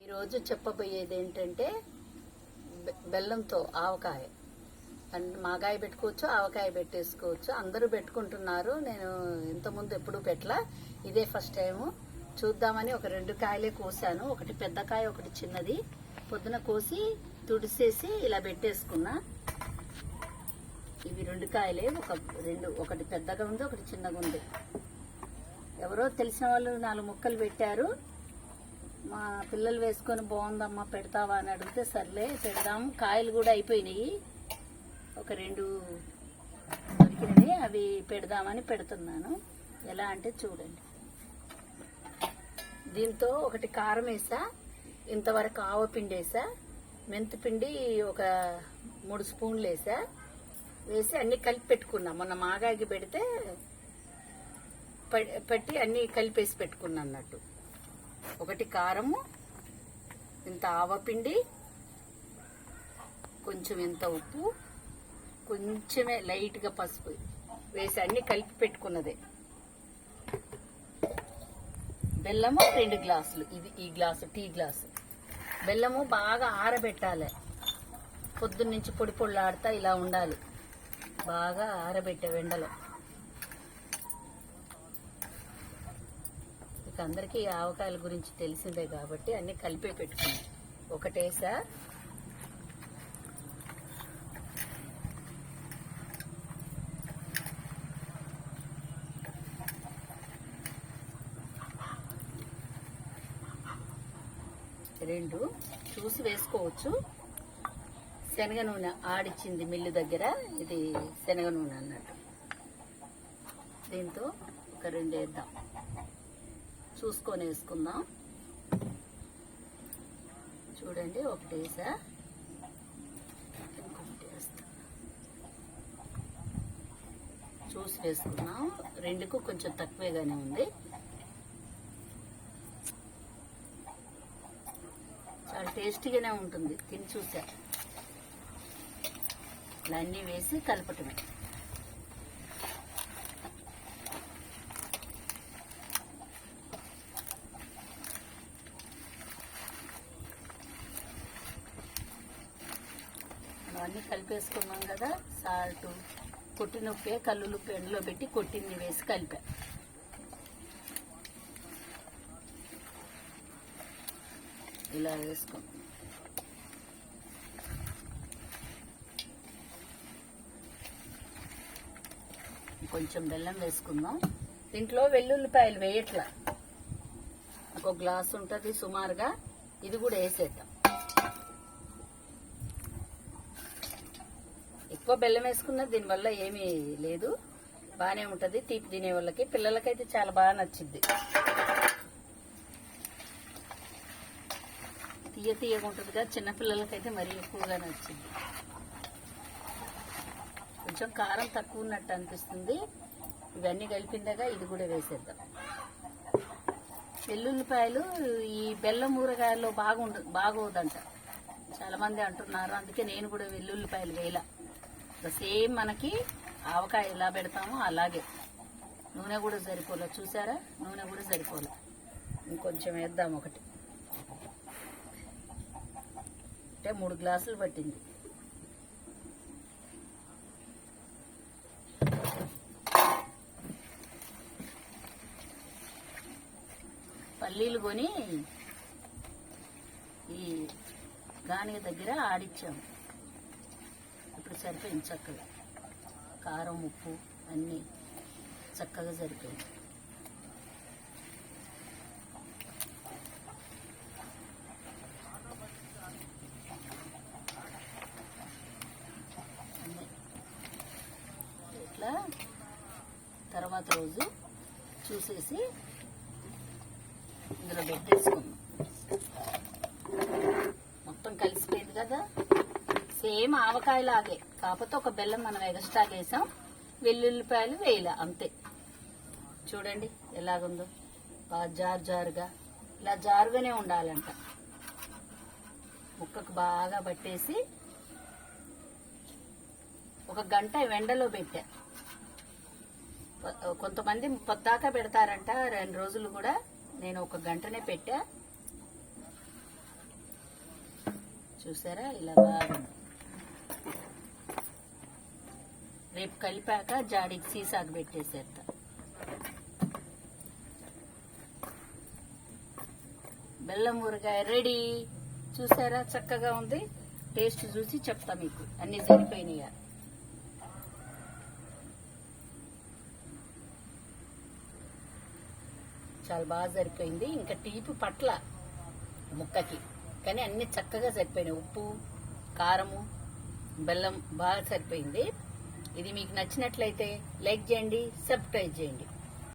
ఈరోజు చెప్పబోయేది ఏంటంటే బెల్లంతో ఆవకాయ. అండ్ మాగాయ పెట్టుకోవచ్చు, ఆవకాయ పెట్టేసుకోవచ్చు. అందరూ పెట్టుకుంటున్నారు. నేను ఇంతకుముందు ఎప్పుడూ పెట్టలా, ఇదే ఫస్ట్ టైము. చూద్దామని ఒక 2 కాయలే కోసాను. ఒకటి పెద్ద కాయ, ఒకటి చిన్నది. పొద్దున కోసి తుడిసేసి ఇలా పెట్టేసుకున్నా. ఇవి 2 కాయలే, ఒకటి పెద్దగా ఉంది, ఒకటి చిన్నగా ఉంది. ఎవరో తెలిసిన వాళ్ళు 4 ముక్కలు పెట్టారు. మా పిల్లలు వేసుకొని బాగుందమ్మా పెడతావా అని అడిగితే సర్లే పెడదాం. కాయలు కూడా అయిపోయినాయి, ఒక 2 దొరికినవి, అవి పెడదామని పెడుతున్నాను. ఎలా అంటే చూడండి. దీంతో ఒకటి కారం వేసా, ఇంతవరకు ఆవపిండి వేసా, మెంతిపిండి ఒక 3 స్పూన్లు వేసా, వేసి అన్నీ కలిపి పెట్టుకున్నా. మొన్న మాగాకి పెడితే పెట్టి అన్నీ కలిపేసి పెట్టుకున్నా అన్నట్టు. ఒకటి కారము, ఇంత ఆవపిండి, కొంచెం ఇంత ఉప్పు, కొంచెమే లైట్గా పసుపు వేసి అన్నీ కలిపి పెట్టుకున్నదే. బెల్లము 2 గ్లాసులు, ఇది ఈ గ్లాసు, టీ గ్లాసు. బెల్లము బాగా ఆరబెట్టాలి. పొద్దున్నుంచి పొడి పొళ్ళాడుతా ఇలా ఉండాలి. బాగా ఆరబెట్టే వెండలో. ఇక అందరికీ ఆవకాయల గురించి తెలిసిందే కాబట్టి అన్నీ కలిపే పెట్టుకున్నాం. ఒకటేసా, రెండు చూసి వేసుకోవచ్చు. శనగ నూనె ఆడిచ్చింది మిల్లు దగ్గర, ఇది శనగ నూనె అన్నట్టు. దీంతో ఒక 2 వేద్దాం, చూసుకొని వేసుకుందాం. చూడండి, ఒకటి వేసా, ఇంకొకటి వేస్తా. చూసి వేసుకున్నాం. 2కు కొంచెం తక్కువగానే ఉంది. చాలా టేస్టీగానే ఉంటుంది, తిని చూసా. ఇలా అన్నీ వేసి కలపటమే. అన్నీ కలిపేసుకున్నాం కదా. సాల్ట్, కొట్టినొప్పే, కల్లులుప్పు ఎండలో పెట్టి కొట్టింది వేసి కలిపా. ఇలా వేసుకున్నాం. కొంచెం బెల్లం వేసుకుందాం. దీంట్లో వెల్లుల్లిపాయలు వేయట్లా, ఒక గ్లాస్ ఉంటుంది సుమారుగా. ఇది కూడా వేసేద్దాం. ఎక్కువ బెల్లం వేసుకున్నా దీనివల్ల ఏమీ లేదు, బాగానే ఉంటుంది. తీపి తినే వాళ్ళకి, పిల్లలకైతే చాలా బాగా నచ్చింది. తీయగా ఉంటుంది కదా, చిన్నపిల్లలకైతే మరీ ఎక్కువగా నచ్చింది. కొంచెం కారం తక్కువ ఉన్నట్టు అనిపిస్తుంది. ఇవన్నీ కలిపిందాక ఇది కూడా వేసేద్దాం. వెల్లుల్లిపాయలు ఈ బెల్లం ఊరగాయల్లో బాగోదంట చాలా మంది అంటున్నారు. అందుకే నేను కూడా వెల్లుల్లిపాయలు వేయాల. సేమ్ మనకి ఆవకాయ ఎలా పెడతామో అలాగే. నూనె కూడా సరిపోలే, చూసారా, నూనె కూడా సరిపోలే. ఇంకొంచెం వేద్దాం. ఒకటి అంటే 3 గ్లాసులు పట్టింది. పల్లీలు కొని ఈ గానిగ దగ్గర ఆడిచ్చాము. ఇప్పుడు సరిపోయింది చక్కగా. కారం, ఉప్పు అన్నీ చక్కగా సరిపోయింది. ఇట్లా తర్వాత రోజు చూసేసి ఇందులో పెట్టేసుకున్నాం. మొత్తం కలిసిపోయింది కదా. సేమ్ ఆవకాయలాగే, కాకపోతే ఒక బెల్లం మనం ఎక్స్ట్రా వేసాం, వెల్లుల్లిపాయలు వేయాల అంతే. చూడండి ఎలాగుందో, బాగా జారుగా. ఇలా జారుగానే ఉండాలంట. ముక్కకు బాగా పట్టేసి ఒక గంట ఎండలో పెట్టా. కొంతమంది పొద్దాకా పెడతారంట, 2 రోజులు కూడా. నేను ఒక గంటనే పెట్టా. చూసారా ఇలా బాగుంది. రేపు కలిపాక జాడికి సీసాకు పెట్టేసేస్తా. బెల్లం ఊరగాయ రెడీ. చూసారా చక్కగా ఉంది. టేస్ట్ చూసి చెప్తా మీకు అన్ని సరిపోయినాయా. చాలా బాగా సరిపోయింది. ఇంకా తీపి పట్ల ముక్కకి, కానీ అన్ని చక్కగా సరిపోయినాయి. ఉప్పు, కారము, బెల్లం బాగా సరిపోయింది. ఇది మీకు నచ్చినట్లయితే లైక్ చేయండి, సబ్స్క్రైబ్ చేయండి.